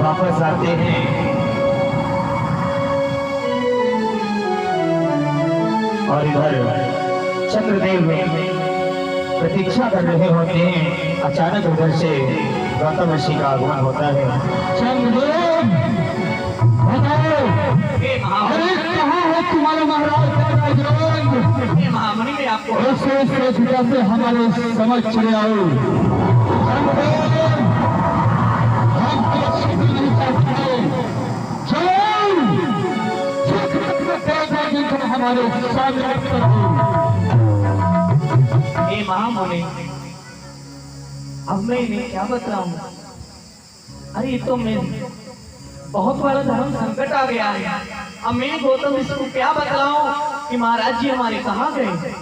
वापस आते हैं। और इधर चंद्रदेव प्रतीक्षा कर रहे होते हैं। अचानक उधर से गौतम ऋषि का आगमन होता है। चंद्रदेव, अरे कहाँ है तुम्हारे महाराज? महामुनि ने आपको से हमारे समझ चले आओ। हम नहीं चाहते, हमारे सामने महामुनि, अब मैं इन्हें क्या बताऊं? अरे ये तो मैं बहुत बड़ा धर्म संकट आ गया है। अब मैं गौतम ऋषि को क्या बतलाऊं कि महाराज जी हमारे कहाँ गए?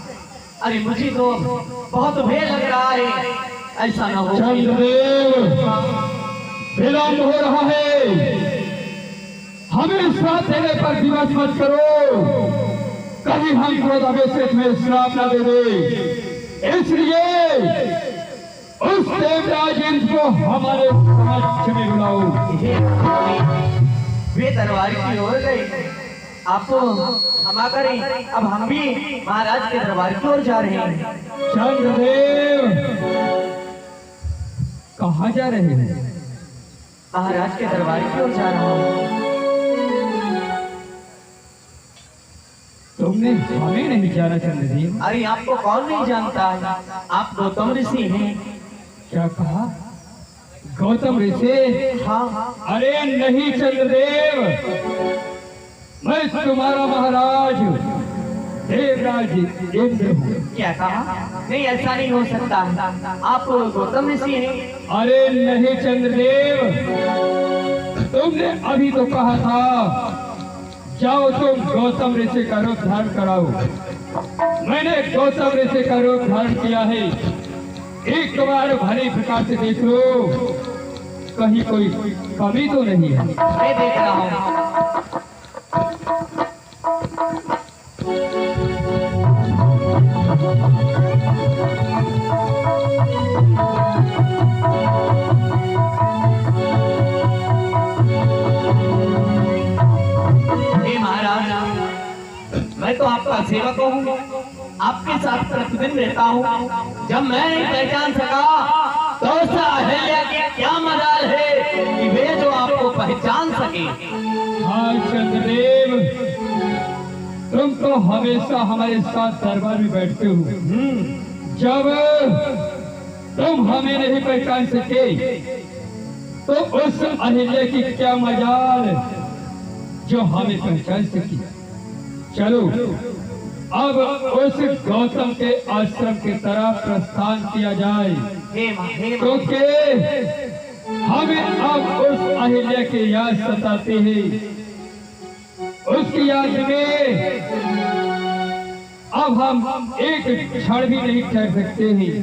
अरे मुझे तो बहुत भय लग रहा है, ऐसा ना हो। चंद्रदेव, विलंब हो रहा है, हमें श्राप देने पर विवश मत करो, कहीं हम क्रोध आवेश में श्राप न दे दे। इसलिए उस देवराज इंद्र को हमारे समक्ष में बुलाओ। वे दरबार की ओर गए, आप तो क्षमा करें, अब हम भी महाराज के दरबार की ओर जा रहे हैं। चंद्रदेव, कहाँ जा रहे हैं? महाराज के दरबार की ओर जा रहा हूँ। तुमने हमें नहीं जाना चंद्रदेव? अरे आपको कौन नहीं जानता है, आप गौतम ऋषि हैं। क्या कहा? गौतम ऋषि? हाँ। अरे नहीं चंद्रदेव, मैं तुम्हारा महाराज देवराज इंद्र हूँ। क्या कहा? नहीं, ऐसा नहीं हो सकता, आप गौतम ऋषि हैं। अरे नहीं चंद्रदेव, तुमने अभी तो कहा था जाओ तुम गौतम ऋषि का रूप धारण कराओ। मैंने गौतम ऋषि का रूप धारण किया है, एक बार भली प्रकार से देख लो, कहीं कोई कमी तो नहीं है। मैं देख रहा हूँ। मैं तो आपका सेवक हूँ, आपके साथ प्रतिदिन रहता हूँ। जब मैं नहीं पहचान सका तो उस अहिल्या की क्या मजाल है कि वे जो आपको पहचान सके। हाँ चंद्रदेव, तुम तो हमेशा हमारे साथ दरबार में बैठते हो। जब तुम हमें नहीं पहचान सके तो उस अहिल्या की क्या मजाल जो हमें पहचान सकी। चलो अब उस गौतम के आश्रम की तरफ प्रस्थान किया जाए, क्योंकि हमें अब उस अहिल्या की याद सताती है। उसकी याद में अब हम एक क्षण भी नहीं ठहर सकते हैं।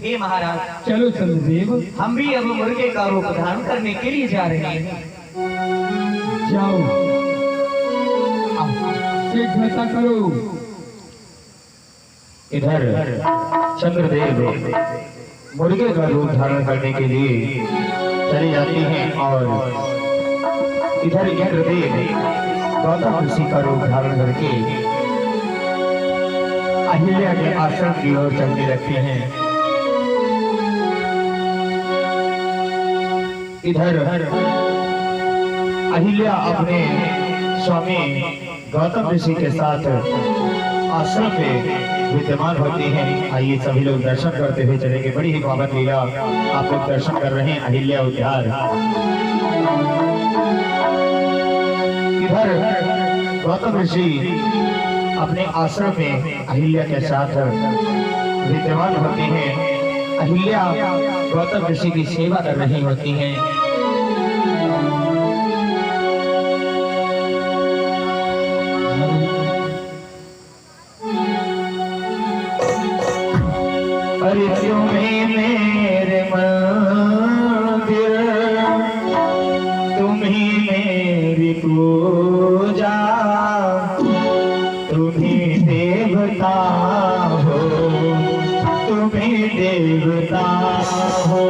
हे महाराज, चलो चंद्रदेव, हम भी अब मुर्गे का रूप धारण करने के लिए जा रहे हैं। जाओ शीघ्रता करो। इधर चंद्रदेव मुर्गे का रूप धारण करने के लिए चली जाती हैं और इधर इंद्रदेव गौतम ऋषि का रूप धारण करके अहिल्या के आश्रम की ओर चलने लगते हैं। इधर अहिल्या अपने स्वामी गौतम ऋषि के साथ आश्रम में विद्यमान होती हैं। आइए सभी लोग दर्शन करते हुए चलेंगे। बड़ी ही पावन लीला आप लोग दर्शन कर रहे हैं, अहिल्या उद्यार। इधर गौतम ऋषि अपने आश्रम में अहिल्या के साथ विद्यमान होते हैं। अहिल्या गौतम ऋषि की सेवा कर रही होती हैं। अरे तुम्हें मेरे मंदिर, तुम्ही मेरी पूजा, तुम्ही देवता हो, तुम्ही देवता हो।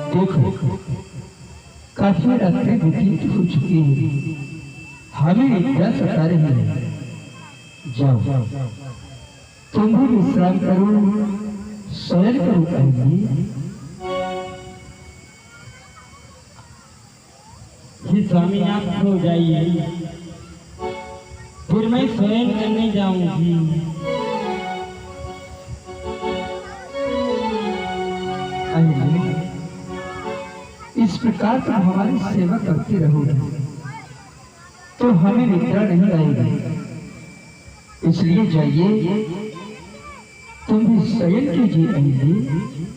देखो काफी रात्रि व्यतीत हो चुकी है, हमें निद्रा सता रही है। जाओ तुम भी विश्राम करो, शयन करो। कहेंगे जी स्वामी आप सो जाइए, फिर मैं शयन करने जाऊंगी। इस प्रकार तुम हमारी सेवा करते रहोगे तो हमें निद्रा नहीं आएगी, इसलिए जाइए तुम भी शयन कीजिए। अहिली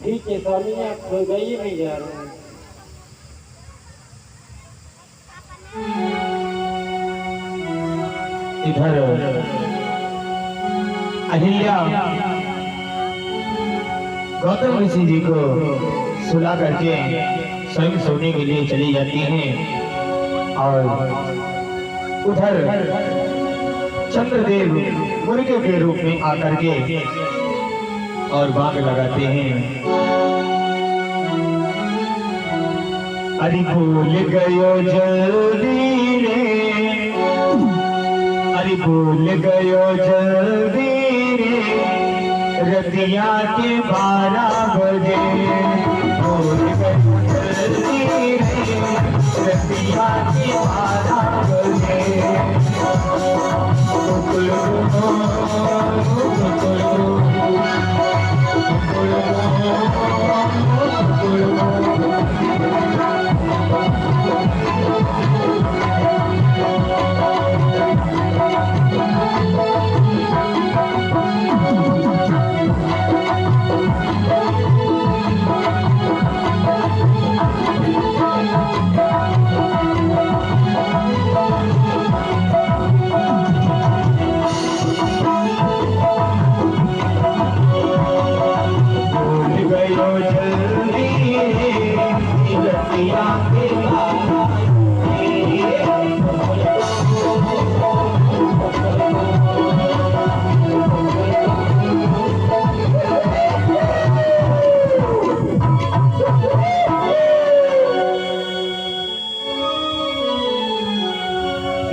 ठीक है स्वामी आप सो जाइए, मैं जा रहा हूँ। इधर अहिल्या गौतम ऋषि जी को सुला करके स्वयं सोने के लिए चली जाती हैं और उधर चंद्रदेव मुर्गे के रूप में आकर के और बाग लगाते हैं। अरे भूल गयो जल्दी रे, अरे भूल गयो जल्दी रे, रतिया के 12 बजे भूल गयो जल्दी रे, रतिया के 12 बजे।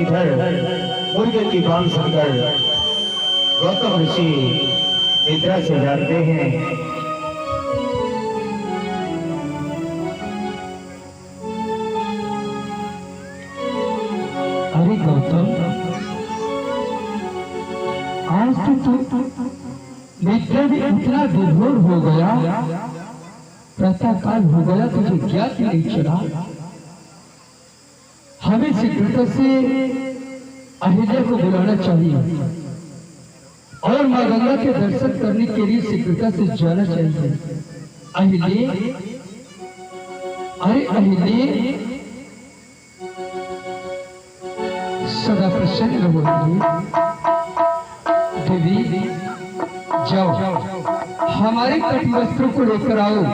इधर मुर्गे की बांग सुनकर गौतम ऋषि निद्रा से जागते हैं। अरे गौतम, आज तो निद्रा भी इतना विभोर हो गया, प्रातः काल हो गया, तुझे ज्ञात नहीं चला। हमें शीघ्रता से अहिल्या को बुलाना चाहिए और माँ गंगा के दर्शन करने के लिए शीघ्रता से जाना चाहिए। अहिल्ये, अरे अहिल्ये, सदा प्रसन्न रहो। देवी जाओ हमारे कटवस्त्रों को लेकर आओ,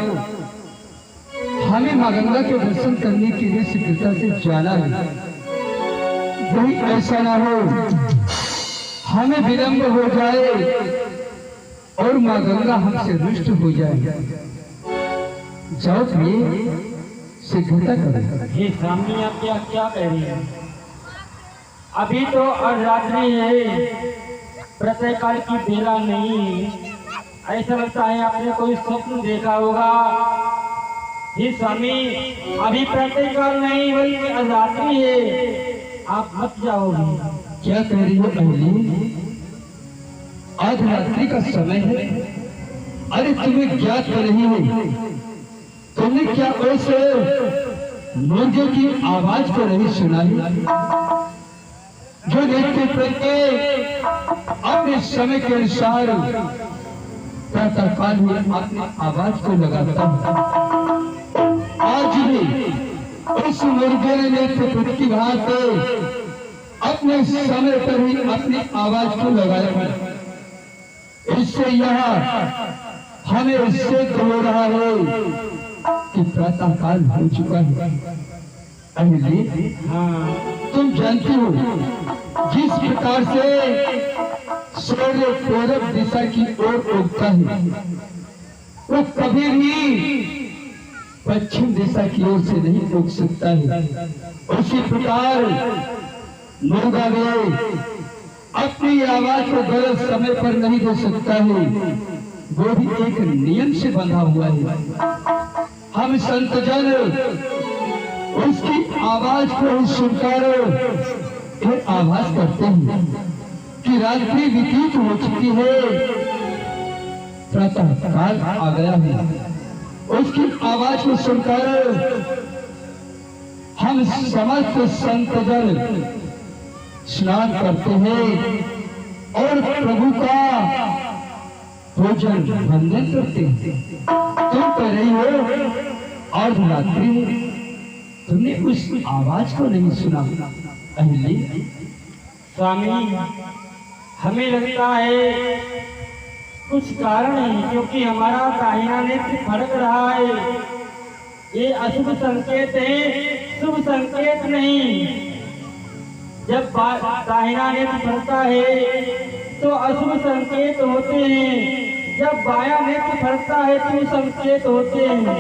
हमें माँ गंगा के दर्शन करने के लिए शीघ्रता से जाना है। कहीं ऐसा ना हो हमें विलंब हो जाए और माँ गंगा हमसे रुष्ट हो जाए। जाओ प्रिय, शीघ्रता करें। हे स्वामी आप क्या क्या कह रही हैं? अभी तो अर्धरात्रि है, प्रातः काल की बेला नहीं। ऐसा लगता है आपने कोई स्वप्न देखा होगा। हे स्वामी अभी प्रातः काल नहीं बल्कि अर्धरात्रि है, आप मत जाओगे। क्या कह रही हो अहिली? आज रात्रि का समय है। अरे तुम्हें ज्ञात नहीं है, तुमने क्या ऐसे मुर्गे की आवाज को नहीं सुनाई जो देखते प्रत्येक अपने समय के अनुसार प्रातः काल में अपनी आवाज को लगाता है। आज भी उस मुर्गे ने नेत्र की भात अपने समय पर ही अपनी आवाज को लगाया है। इससे यहाँ हमें इससे हो रहा है कि प्रातः काल हो चुका है। अहिल्ये, तुम जानती हो जिस प्रकार से सूर्य पूर्व दिशा की ओर उगता है, वो कभी भी पश्चिम दिशा की ओर से नहीं रोक सकता है, उसी प्रकार मुर्गा भी अपनी आवाज को गलत समय पर नहीं दे सकता है, वो भी एक नियम से बंधा हुआ है। हम संतजन उसकी आवाज को ही सुनकर एक आवाज करते हैं कि रात्रि व्यतीत हो चुकी है, प्रातः काल आ गया है। उसकी आवाज को सुनकर हम समस्त संतजन स्नान करते हैं और प्रभु का भोजन वंदन करते हैं। तुम कह रही हो अर्धरात्रि है, तुमने उस आवाज को नहीं सुना। अहिल्या, स्वामी, हमें लगता है कुछ कारण है, क्योंकि हमारा दाहिना नेत्र फड़क रहा है। ये अशुभ संकेत है, शुभ संकेत नहीं। जब दाहिना नेत्र फड़कता है तो अशुभ संकेत होते हैं, जब बायां नेत्र फड़कता है तो संकेत होते हैं।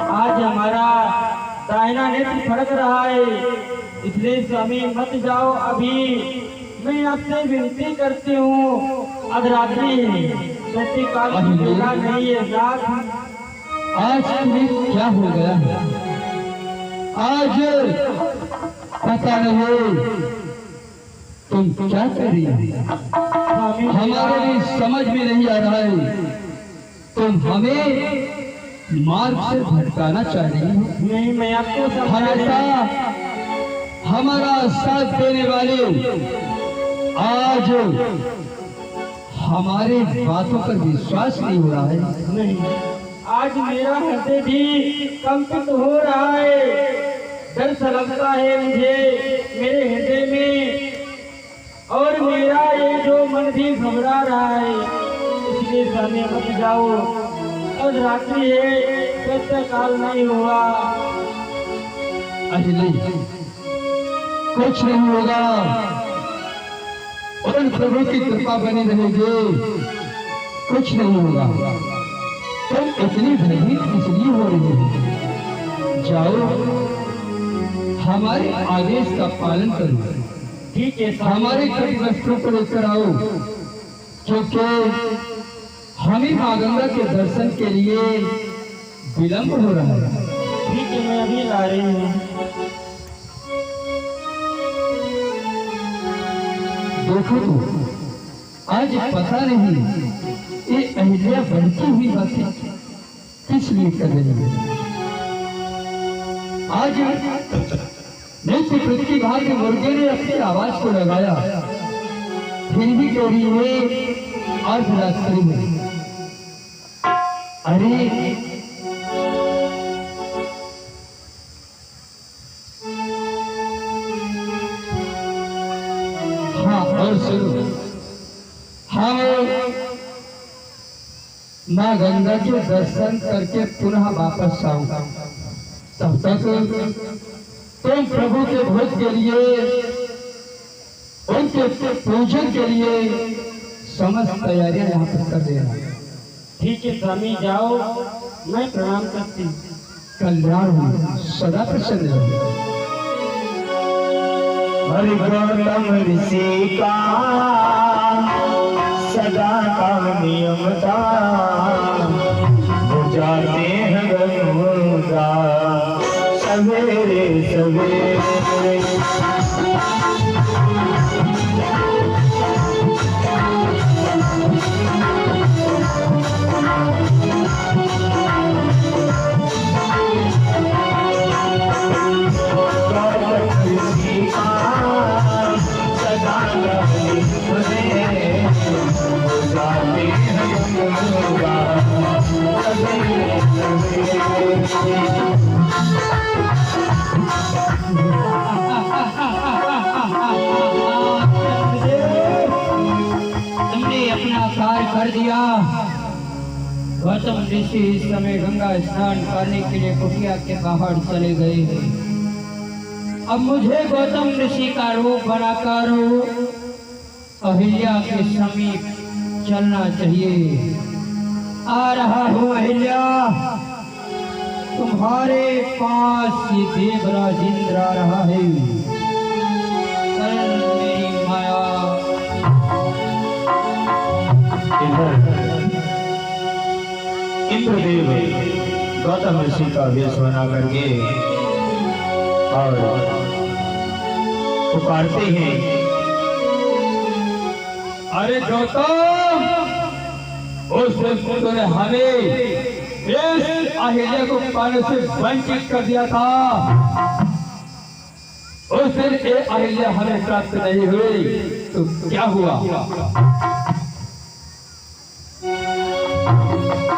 आज हमारा दाहिना नेत्र फड़क रहा है, इसलिए स्वामी मत जाओ अभी। मैं आपसे विनती करती हूँ, अर्धरात्रि है, प्रातःकाल की बेला नहीं है। रात आज तुम्हें क्या हो गया है? आज पता नहीं तुम क्या कर रही हो, हमारे लिए समझ में नहीं आ रहा है। तुम हमें मार्ग से भटकाना चाह रही हो। नहीं, मैं आपको हमेशा हमारा साथ देने वाले आज हमारे बातों पर विश्वास नहीं हो रहा है। नहीं, आज मेरा हृदय भी कंपित हो रहा है। डर सा लगता है मुझे मेरे हृदय में, और मेरा ये जो मन भी घबरा रहा है। इसलिए स्वामी मत जाओ, और रात्रि है, प्रातःकाल नहीं हुआ। अरे नहीं, कुछ नहीं होगा, और प्रभु की कृपा बनी रहेगी, कुछ नहीं होगा। तुम इतनी भयभीत इसलिए हो रही हो, जाओ हमारे आदेश का पालन करो। ठीक है, हमारे कई वस्त्रों को लेकर आओ, क्योंकि हमें मां गंगा के दर्शन के लिए विलंब हो रहा है। ठीक है, मैं अभी ला रही हूँ। देखो तो आज पता नहीं ये अहिल्या बढ़ती हुई बातें किस लिए कर रही है। आज नित्य प्रतिभाग मुर्गे ने अपनी आवाज को लगाया, फिर भी कह रही है अर्धरात्रि में। अरे हाँ, और सुनो, हम माँ गंगा के दर्शन करके पुनः वापस आओ। तब तक तुम प्रभु के भोज के लिए, उनके पूजन के लिए समस्त तैयारियां यहाँ पर कर देना। ठीक है स्वामी, जाओ, मैं प्रणाम करती हूँ। कल्याण हो, सदा प्रसन्न रहो। हरि गौतम ऋषि का सदा का नियम था, वो जाते हैं गंगा सवेरे सवेरे। तुमने अपना कार्य कर दिया। गौतम ऋषि इस समय गंगा स्नान करने के लिए कुटिया के बाहर चले गए। अब मुझे गौतम ऋषि का रूप बनाकर अहिल्या के समीप चलना चाहिए। आ रहा हूँ अहिल्या। तुम्हारे पास ये देवराज इंद्र आ रहा है। चल मेरी माया। इधर इंद्रदेव गौतम ऋषि का वेश बना करके और पुकारते हैं, अरे गौतम, उस दिन तूने हमें इस अहिल्या को पाने से वंचित कर दिया था। उस दिन ये अहिल्या हमें प्राप्त नहीं हुई तो क्या हुआ?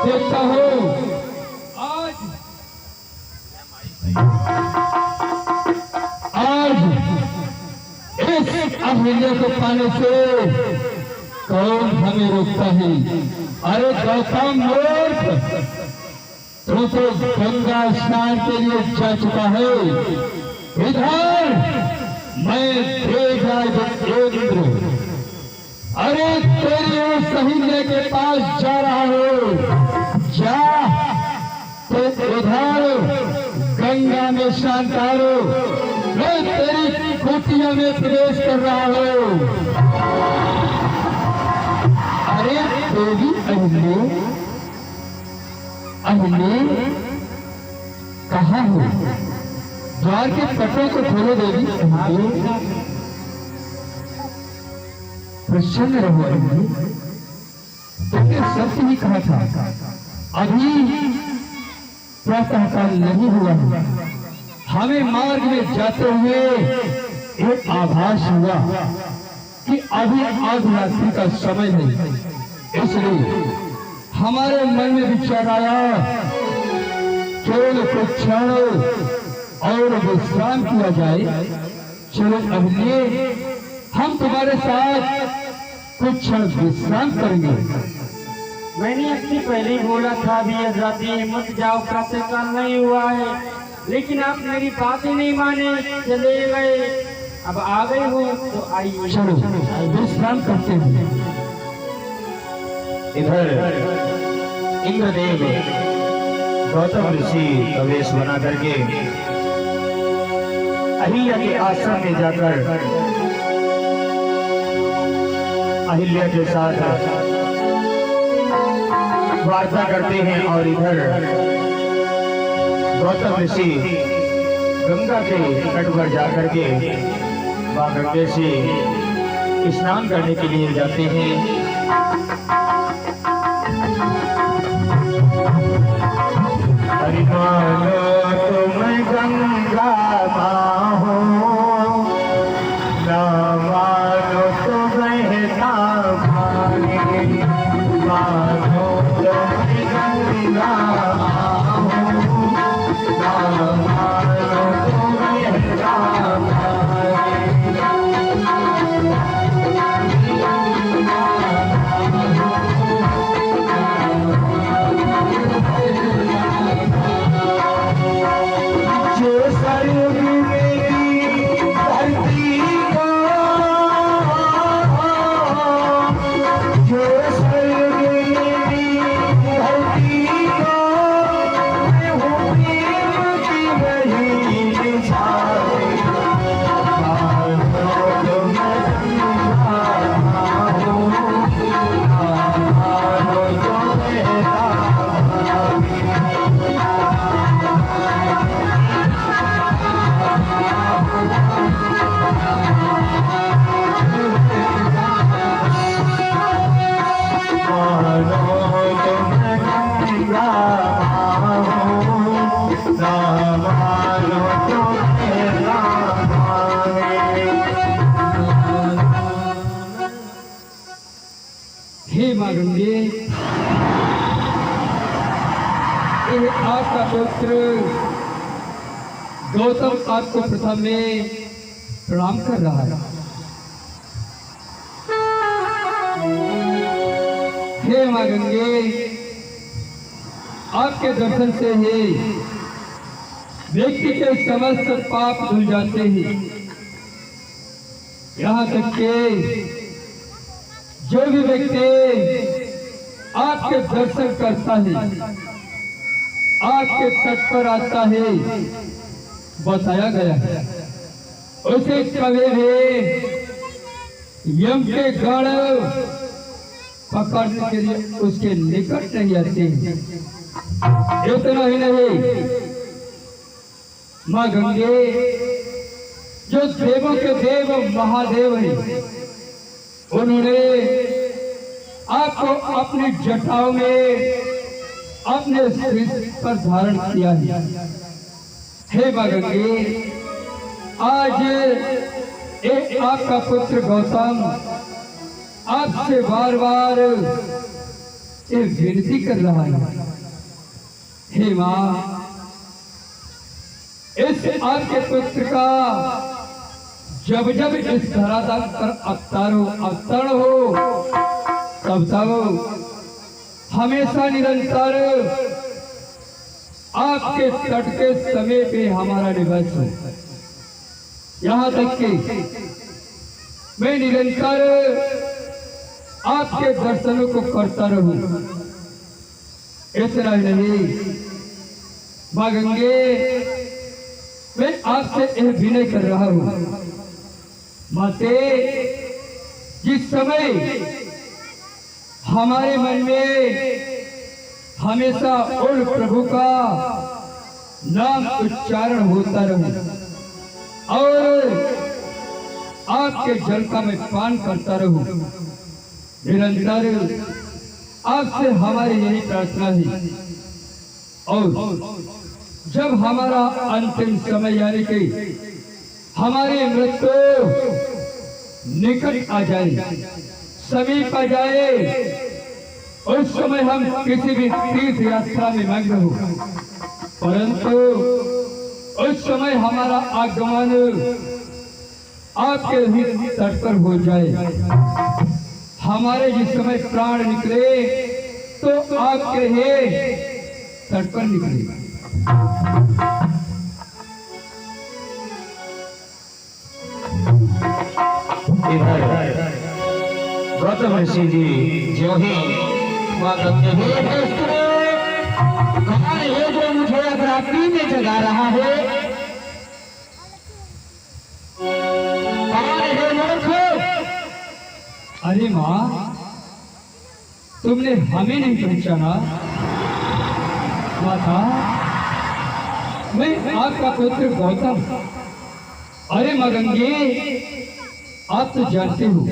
देखता हूँ आज इस अहिल्या को पाने से कौन हमें रोकता है? अरे गौतम मूर्ख, तू तो गंगा स्नान के लिए जा चुका है। इधर मैं देवराज इंद्र, अरे तेरी उस अहिल्या के पास जा रहा हूँ। जा तो इधर गंगा में स्नान करो, मैं तेरी कुटिया में प्रवेश कर रहा हूँ। अरे देवी अहिल्या, अहिल्या कहाँ हो? द्वार के पटों को खोलो देवी अहिल्या। प्रसन्न रहो अहिल्या, तुमने सत्य ही कहा था। अभी प्रातः काल नहीं हुआ है, हमें मार्ग में जाते हुए एक आभास हुआ कि अभी अर्धरात्रि का समय है। इसलिए हमारे मन में विचार आया, केवल कुछ क्षण और विश्राम किया जाए। चलो अहिल्या, हम तुम्हारे साथ कुछ क्षण विश्राम करेंगे। मैंने अपनी पहले ही बोला था अभी रात्रि मत जाओ, प्रातःकाल नहीं हुआ है, लेकिन आप मेरी बात ही नहीं माने, चले गए। अब आ गए हो तो आइए। चलो विश्राम करते हैं। इधर इंद्रदेव गौतम ऋषि का वेश बना करके अहिल्या के आश्रम में जाकर अहिल्या के साथ वार्ता करते हैं। और इधर गौतम ऋषि गंगा के तट पर जाकर के मां गंगे से स्नान करने के लिए जाते हैं। हरि मानो तुम गंगा माँ हो, ना मानो तो बहता पानी। मानो तुम गंगा माँ हो, ना मानो तो बहता पानी। जो सर्ग मेरी धरती को, जो सर्ग मेरी धरती को, मैं हूँ प्रेम की वही छाए। मानो तुम गंगा हो, मानो तुम बहता पानी। हे मां गंगे, ये आपका पुत्र गौतम आपको प्रथम में प्रणाम कर रहा है। हे मां गंगे, आपके दर्शन से ही व्यक्ति के समस्त पाप धुल जाते हैं। यहाँ तक के जो भी व्यक्ति आपके दर्शन करता है, आपके तट पर आता है, बताया गया है। उसे कभी भी यम के गढ़ पकड़ने के लिए उसके निकट नहीं आते। इतना ही नहीं, माँ गंगे जो देवों के देव महादेव हैं, उन्होंने आपको अपनी जटाओं में अपने सिर पर धारण किया है। हे माँ गंगे, आज एक आपका पुत्र गौतम आपसे बार बार ये विनती कर रहा है। हे माँ, इस आपके पुत्र का जब जब इस धरातल पर अवतरण हो तब तब हमेशा निरंतर आपके तट के समय पे हमारा निवास हो। यहाँ तक कि मैं निरंतर आपके दर्शनों को करता रहूं। इतना ही नहीं, माँ गंगे, मैं आपसे यह विनय कर रहा हूं, माते, जिस समय हमारे मन में हमेशा उन प्रभु का नाम उच्चारण होता रहे और आपके जल का मैं पान करता रहूं, निरंतर आपसे हमारी यही प्रार्थना है। और जब हमारा अंतिम समय यानी कि हमारी मृत्यु निकट आ जाए, समीप आ जाए, उस समय हम किसी भी तीर्थ यात्रा में मग्न हो, परंतु उस समय हमारा आगमन आपके ही तट पर हो जाए। हमारे जिस समय प्राण निकले तो आपके ही तट पर निकले। गौतम ऋषि जी जो ही ये जो मुझे रात्रि में जगा रहा है, अरे माँ, तुमने हमें नहीं पहचाना? माता, मैं आपका पुत्र गौतम। अरे माँ गंगे, आप तो जानते हो,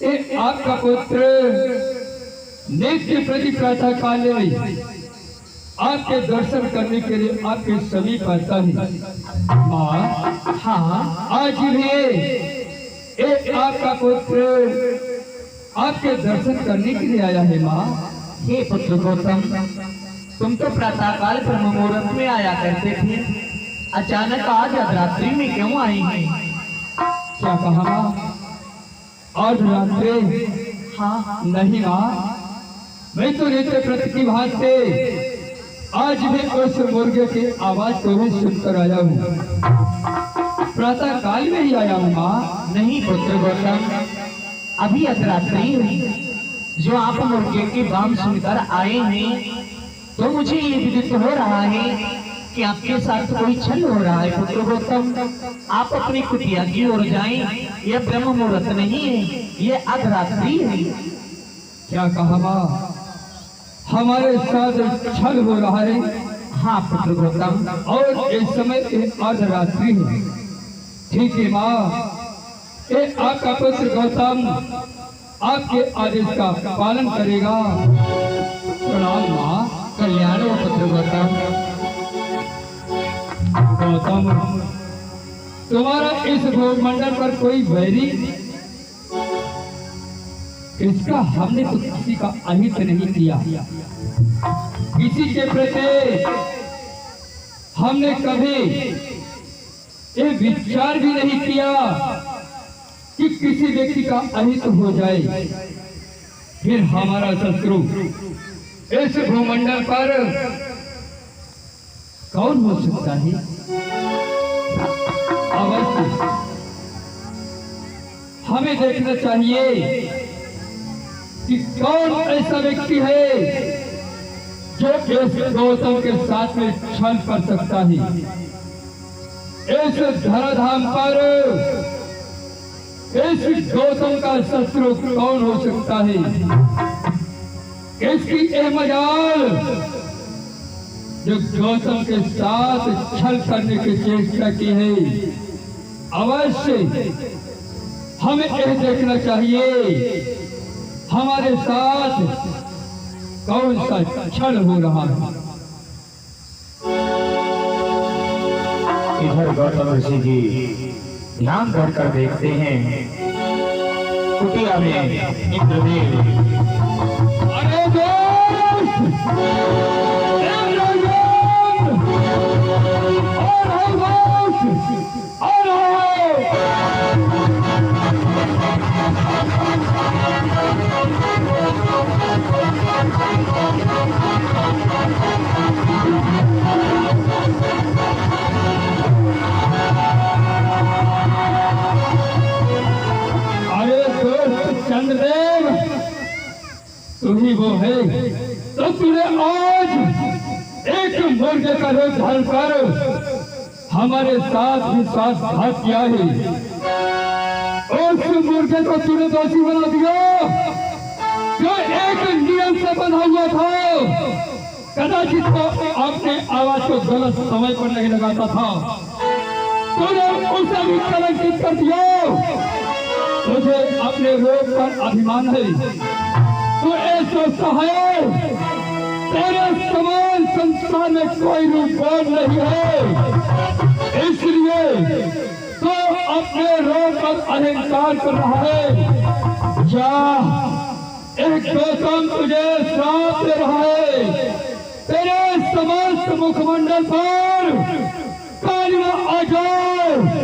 ये आपका पुत्र नित्य प्रति प्रातः काल में आपके दर्शन करने के लिए आपके समीप आता है। माँ, हाँ, आज भी एक आपका पुत्र आपके दर्शन करने के लिए आया है। माँ, हे पुत्र गौतम, तुम तो प्रातःकाल ब्रह्म मुहूर्त में आया करते थे, अचानक आज अर्धरात्रि में क्यों आई हैं? क्या कहा माँ? आज रात्रि? हाँ, नहीं माँ, मैं तो नित्य प्रति की भांति आज भी उस मुर्गे की आवाज को भी सुनकर आया हूँ। प्रातः काल में ही आया हूँ माँ। नहीं पुत्र गौतम, अभी अर्धरात्रि हुई, जो आप मुर्गे की बाम सुनकर आए हैं, तो मुझे ये विदित हो रहा है कि आपके साथ कोई छल हो रहा है। पुत्र गौतम, आप अपनी कुटिया की ओर जाएं, यह ब्रह्म मुहूर्त नहीं है, यह अर्धरात्रि है। क्या कहा माँ? हमारे साथ छल हो रहा है? हाँ पुत्र गौतम, और इस समय अर्धरात्रि है। ठीक है माँ, ये आपका पुत्र गौतम आपके आदेश का पालन करेगा। प्रणाम माँ। कल्याण हो पुत्र गौतम। गौतम, तुम्हारा इस भूमंडल पर कोई वैरी? इसका हमने तो किसी का अहित नहीं किया, किसी के प्रति हमने कभी ये विचार भी नहीं किया कि किसी व्यक्ति का अहित हो जाए। फिर हमारा शत्रु इस भूमंडल पर कौन हो सकता है? अवश्य हमें देखना चाहिए कि कौन ऐसा व्यक्ति है जो इस गौतम के साथ में छल कर सकता है। इस धराधाम पर इस गौतम का शत्रु कौन हो सकता है? इसकी ये मजाल जो गौतम के साथ छल करने की चेष्टा की है। अवश्य हमें यह देखना चाहिए हमारे साथ कौन सा छल हो रहा है। इधर गौतम ऋषि जी ध्यान कर देखते हैं कुटिया में इंद्रदेव। अरे दोस्त! चंद्रदेव, तू ही वो है तो तूने आज एक मुर्गे का रूप धारण कर हमारे साथ विश्वासघात किया है। उस मुर्गे को तूने दोषी बना दिया जो एक नियम से बंधा हुआ था। कदाचित वो अपने आवाज को गलत समय पर नहीं लगाता था, तूने उसे भी कलंकित कर दिया। तुझे अपने रूप पर अभिमान है, तू ऐसा सहाय तेरे समान संसार में कोई रूपवान नहीं है, इसलिए तो अपने रूप पर अहंकार कर रहा है। जा, एक गौतम तुझे श्राप दे रहा है, तेरे समस्त मुखमंडल पर कालिमा आ जाए।